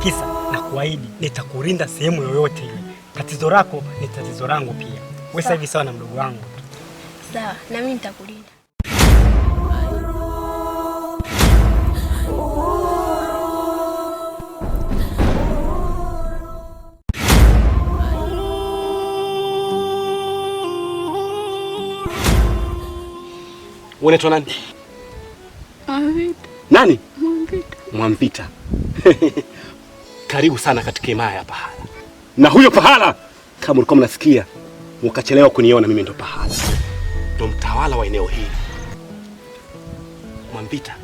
kisa na kuahidi nitakulinda sehemu yoyote ile. Tatizo lako ni tatizo langu pia. Wewe sasa hivi sawa na mdogo wangu. Sawa, na mimi nitakulinda. Unaitwa nani? Mwamvita. Nani? Mwamvita. Mwamvita. Karibu sana katika himaya ya Pahala. Na huyo Pahala, kama ulikuwa mnasikia, ukachelewa kuniona, mimi ndo Pahala. Ndo mtawala wa eneo hili. Mwamvita.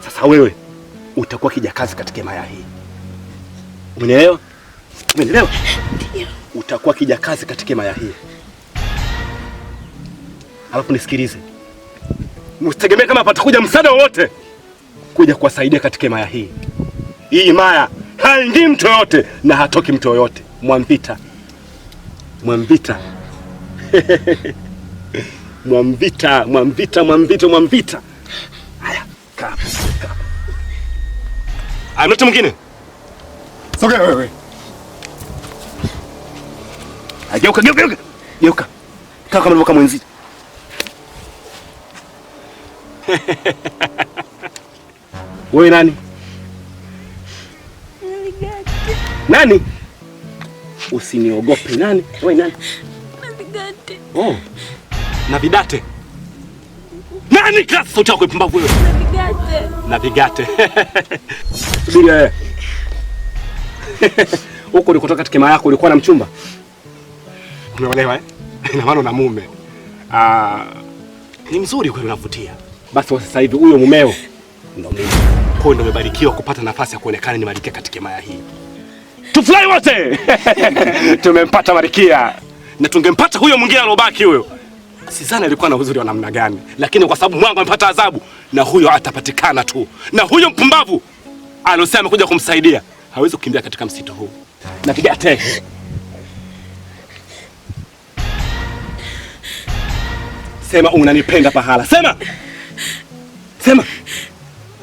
Sasa wewe utakuwa kijakazi katika himaya hii. Umenielewa? Umenielewa? Ndio. Utakuwa kijakazi katika himaya hii. Alafu nisikilize. Msitegemee kama patakuja msaada wowote kuja kuwasaidia katika himaya hii. Hii himaya haingii mtu yoyote na hatoki mtu yoyote. Mwamvita. Mwamvita. Mwamvita, Mwamvita, Mwamvita, Mwamvita. Haya, kaa. Aya, mtu mwingine. Sogea wewe. Geuka, geuka, geuka. Geuka. Kaa kama unavyokaa mwenzi. Wewe nani? Navigate. Nani? Usiniogope. Nani? Wewe nani? Navigate. Oh. Navidate. Nani kasi sauti yako ipumbavu wewe? Navigate. Navigate. Subiri wewe. Huko ulikotoka katika himaya yako ulikuwa na mchumba? Umeolewa eh? Ina maana na mume. Ni mzuri kweli, unavutia. Basi sasa hivi huyo mumeo ndo mimi. Kwa hiyo ndo umebarikiwa kupata nafasi ya kuonekana ni malkia katika himaya hii. Tufurahi wote. Tumempata malkia. Na tungempata huyo mwingine alobaki huyo. Sidhani alikuwa na uzuri wa namna gani, lakini kwa sababu Mungu amepata adhabu na huyo atapatikana tu. Na huyo mpumbavu alosema amekuja kumsaidia hawezi kukimbia katika msitu huu. Navigate. Sema unanipenda Pahala. Sema. Sema.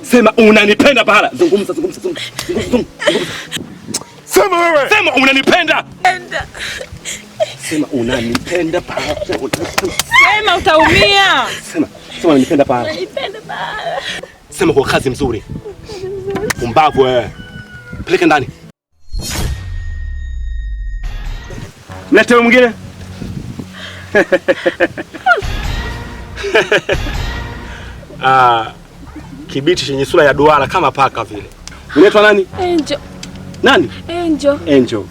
Sema unanipenda Pahala. Zungumza, zungumza, zungumza. Sema wewe. Sema unanipenda. Sema unanipenda Pahala. Sema utaumia. Sema. Sema unanipenda Pahala. Unanipenda Pahala. Sema kwa kazi mzuri. Pumbavu wewe. Peleka ndani. Mlete wewe mwingine. Kibiti chenye sura ya duara kama paka vile. Unaitwa nani? Angel. Nani? Angel. Angel.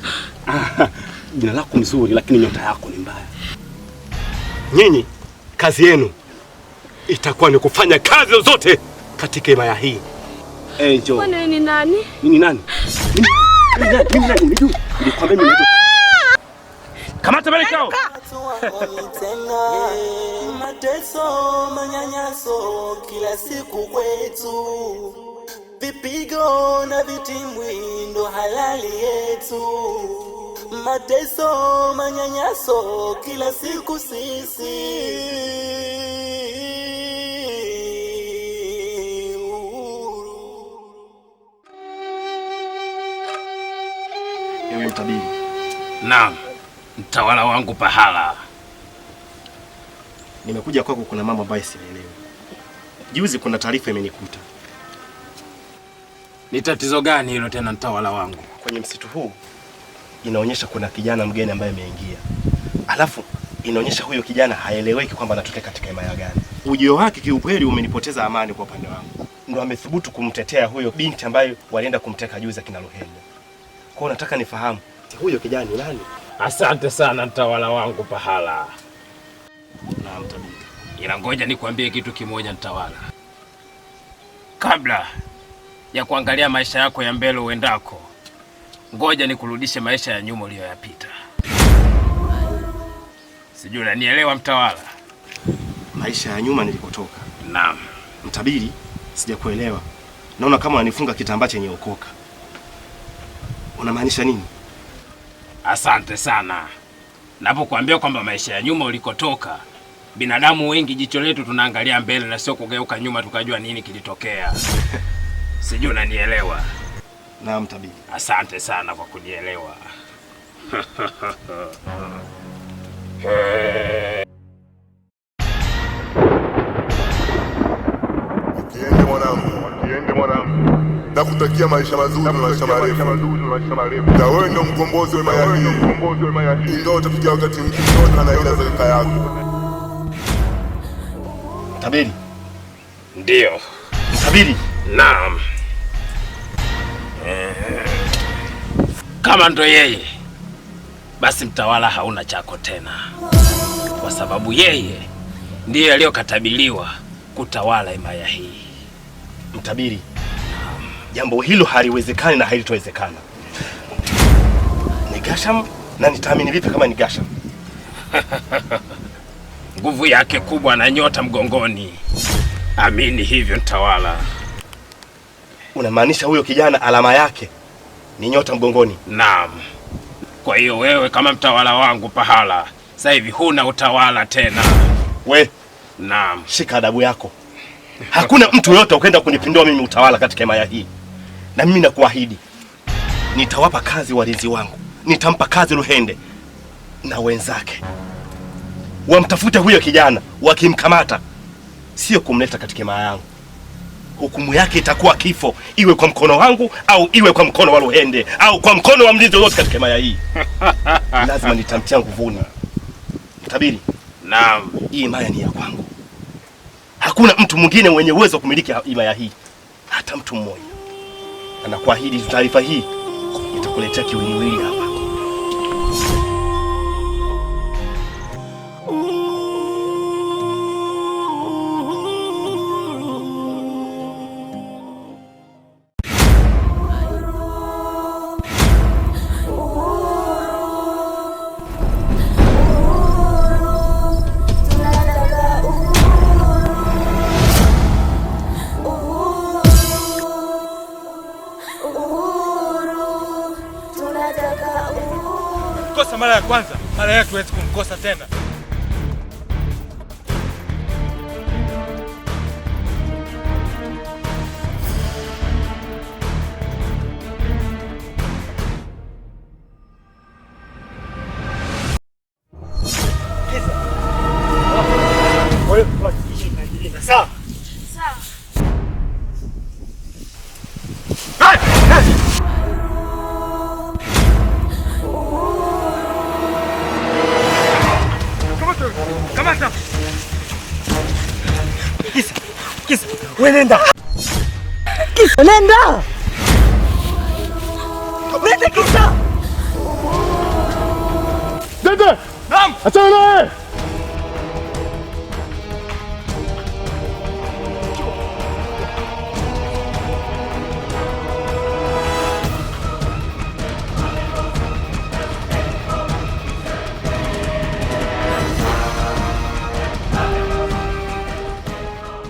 Jina lako mzuri lakini nyota yako ni mbaya. Nyinyi kazi yenu itakuwa ni kufanya kazi zote katika himaya hii. Angel. Wewe ni nani? Mimi nani? Mimi nani? Unijui? Nilikwambia mimi naitwa. Kamata bale kao. Mateso, manyanyaso kila siku kwetu, vipigo na vitimbwi ndo halali yetu. Mateso, manyanyaso kila siku sisi. Ewe mtabiri. Naam, mtawala wangu Pahala. Nimekuja kwako, kuna mambo ambayo sielewi. Juzi kuna taarifa imenikuta. Ni tatizo gani hilo tena mtawala wangu? Kwenye msitu huu inaonyesha kuna kijana mgeni ambaye ameingia. Alafu inaonyesha huyo kijana haeleweki kwamba anatokea katika himaya gani. Ujio wake kiukweli umenipoteza amani kwa upande wangu. Ndio amethubutu kumtetea huyo binti ambaye walienda kumteka juzi akina Luhende. Kwa hiyo nataka nifahamu huyo kijana ni nani? Asante sana mtawala wangu Pahala. Na mtabiri. Ila ngoja nikwambie kitu kimoja mtawala. Kabla ya kuangalia maisha yako ya mbele uendako, ngoja nikurudishe maisha ya nyuma uliyoyapita. Sijui unanielewa mtawala? Maisha ya nyuma nilikotoka. Naam. Mtabiri, sijakuelewa. Naona kama unanifunga kitambaa chenye ukoka. Unamaanisha nini? Asante sana. Napokuambia kwamba maisha ya nyuma ulikotoka Binadamu wengi jicho letu tunaangalia mbele na sio kugeuka nyuma tukajua nini kilitokea. Sijui unanielewa? Naam tabibu. Asante sana kwa kunielewa. Wakiende mwanangu. Nakutakia maisha mazuri na maisha marefu. Na wewe ndo mkombozi wa maya hii. Ingawa utafikia wakati mwingine na ila za kaka yako. Tabiri. Ndio. Tabiri. Naam. Kama ndo yeye, basi mtawala hauna chako tena, kwa sababu yeye ndiye aliyokatabiliwa kutawala himaya hii. Mtabiri, jambo hilo haliwezekani na halitowezekana. Ni Gasham na nitaamini vipi kama ni Gasham? Nguvu yake kubwa na nyota mgongoni. Amini hivyo mtawala. Unamaanisha huyo kijana alama yake ni nyota mgongoni? Naam. Kwa hiyo wewe kama mtawala wangu Pahala, sasa hivi huna utawala tena. We, naam, shika adabu yako. Hakuna mtu yote ukaenda kunipindua mimi utawala katika himaya hii. Na mimi nakuahidi nitawapa kazi walinzi wangu. Nitampa kazi Luhende na wenzake. Wamtafute huyo kijana, wakimkamata sio kumleta katika himaya yangu. Hukumu yake itakuwa kifo, iwe kwa mkono wangu au iwe kwa mkono wa Luhende au kwa mkono wa mlinzi wote katika himaya hii. Lazima nitamtia nguvuni. Mtabiri. Naam, hii himaya ni ya kwangu. Hakuna mtu mwingine mwenye uwezo wa kumiliki himaya hii, hata mtu mmoja. Anakuahidi taarifa hii itakuletea kiwiliwili hapa. Mara ya kwanza, mara ya tuwezi kumkosa tena. Sawa. Sawa. Kamata. Kisa. Wewe nenda. Kisa nenda. Nenda Kisa. Dede! Naam. Achana naye.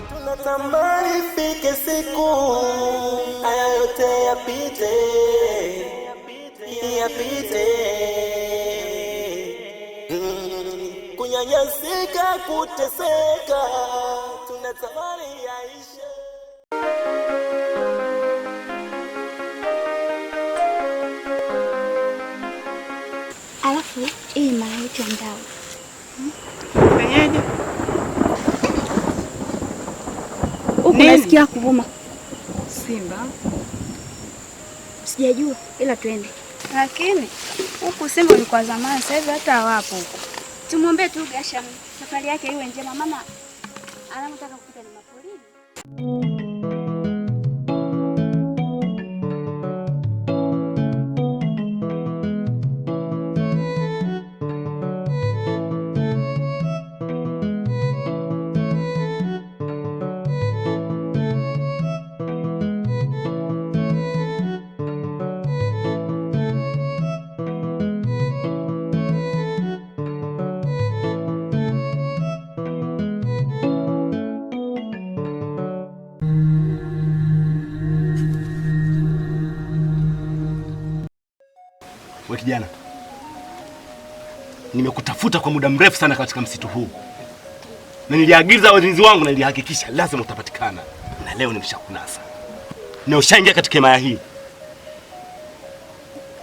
Tunatamani ifike siku haya yote yapite. Kunyanyasika, kuteseka, tunatamani yaishe. Alafu hii mara yetu ndao. Fanyaje? Huku nasikia kuvuma Simba. Sijajua ila twende. Lakini huku Simba ni kwa zamani, sasa hivi hata hawapo huko. Tumwombee tu Gasham, safari yake iwe njema. Mama anataka kufika ni mapolini. We kijana, nimekutafuta kwa muda mrefu sana katika msitu huu. na niliagiza walinzi wangu na nilihakikisha lazima utapatikana, na leo nimeshakunasa na ushaingia katika himaya hii.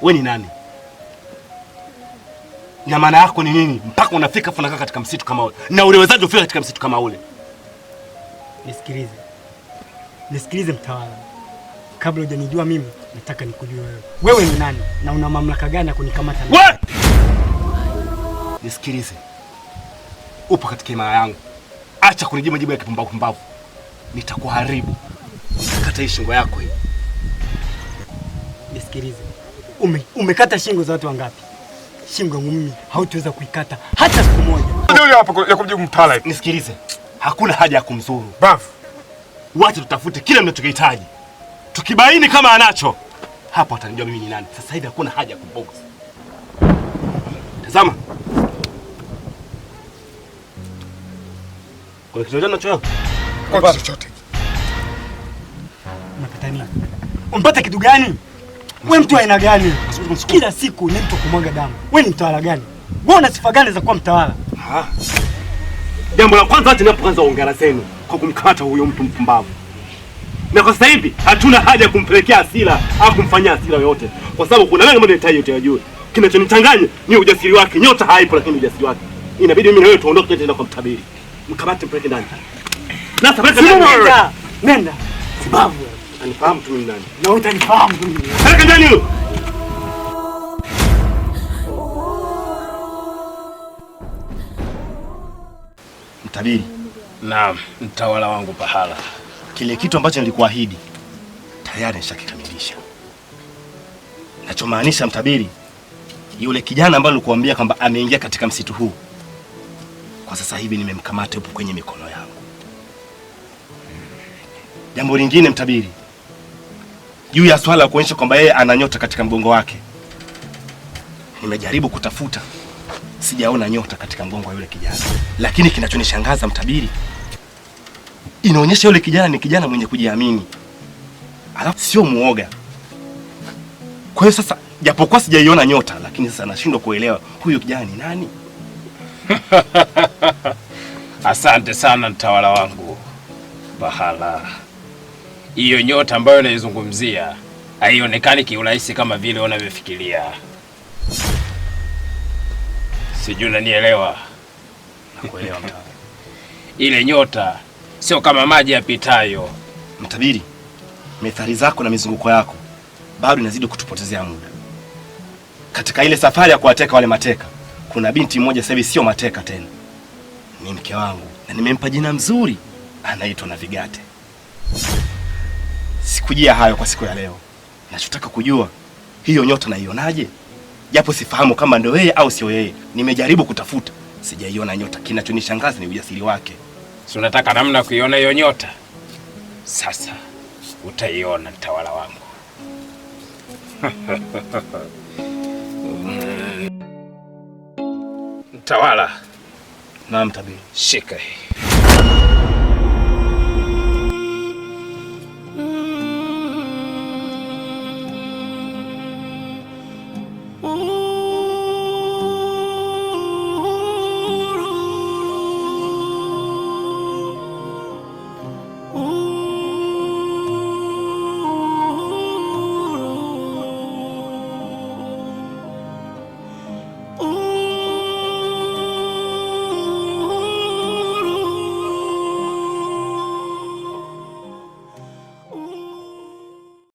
Wewe ni nani na maana yako ni nini mpaka unafika funakaa katika msitu kama ule, na uliwezaje kufika katika msitu kama ule? Nisikilize mtawala, kabla hujanijua mimi nataka nikujue wewe. Wewe ni nani na una mamlaka gani ya kunikamata? Wewe nisikilize, upo katika himaya yangu, acha kunijibu majibu ya kipumbavu. Nitakuharibu, nitakata hii shingo yako hii. Nisikilize, umekata shingo za watu wangapi? Shingo yangu mimi hautaweza kuikata hata siku moja. Ndio hapa ya kumjibu mtawala. Nisikilize, hakuna haja ya kumzuru bafu. Wacha tutafute kile mnachokihitaji, tukibaini kama anacho hapo atanijua mimi ni nani. Sasa hivi hakuna haja ya kumbox. Tazama, kuna kitu gani nacho? Kwa chochote. Unapata nini? Unapata kitu gani? Wewe mtu aina gani? Kila siku ni mtu kumwaga damu. Wewe ni mtawala gani? Wewe una sifa gani za kuwa mtawala? Jambo la kwanza acha napoanza ongera zenu kwa kumkamata huyo mtu mpumbavu. Na kwa sasa hivi hatuna haja ya kumpelekea hasira au kumfanyia hasira yoyote, kwa sababu kuna wewe mmoja yote yajue. Kinachonichanganya ni ujasiri wake. Nyota haipo lakini ujasiri wake. Inabidi mimi na wewe tuondoke tena kwa mtabiri. Mkamate mpeleke ndani. Na sasa nenda. Sababu anifahamu tu mimi nani. Na utanifahamu tu mimi. Peleka ndani huyo. Mtabiri. Naam, mtawala wangu Pahala. Kile kitu ambacho nilikuahidi tayari nishakikamilisha. Nachomaanisha mtabiri, yule kijana ambaye nilikuambia kwamba ameingia katika msitu huu, kwa sasa hivi nimemkamata, yupo kwenye mikono yangu. Jambo lingine mtabiri, juu ya swala la kuonyesha kwamba yeye ana nyota katika mgongo wake, nimejaribu kutafuta, sijaona nyota katika mgongo wa yule kijana. Lakini kinachonishangaza mtabiri, inaonyesha yule kijana ni kijana mwenye kujiamini, alafu sio muoga. Kwa hiyo sasa, japokuwa sijaiona nyota, lakini sasa nashindwa kuelewa huyu kijana ni nani. Asante sana mtawala wangu Pahala. Hiyo nyota ambayo naizungumzia haionekani kiurahisi kama vile unavyofikiria. Sijui unanielewa? Nakuelewa mtawala. Ile nyota sio kama maji yapitayo. Mtabiri, methali zako na mizunguko yako bado inazidi kutupotezea muda. Katika ile safari ya kuwateka wale mateka, kuna binti mmoja sasa hivi sio mateka tena, ni mke wangu, na nimempa jina mzuri, anaitwa Navigate. Sikujia hayo kwa siku ya leo. Nachotaka kujua, hiyo nyota naionaje? Japo sifahamu kama ndio yeye au sio yeye. Nimejaribu kutafuta, sijaiona nyota. Kinachonishangaza ni ujasiri wake. Si unataka namna kuiona hiyo nyota? Sasa utaiona mtawala wangu. Mtawala. Naam mtabiri. Shika hii.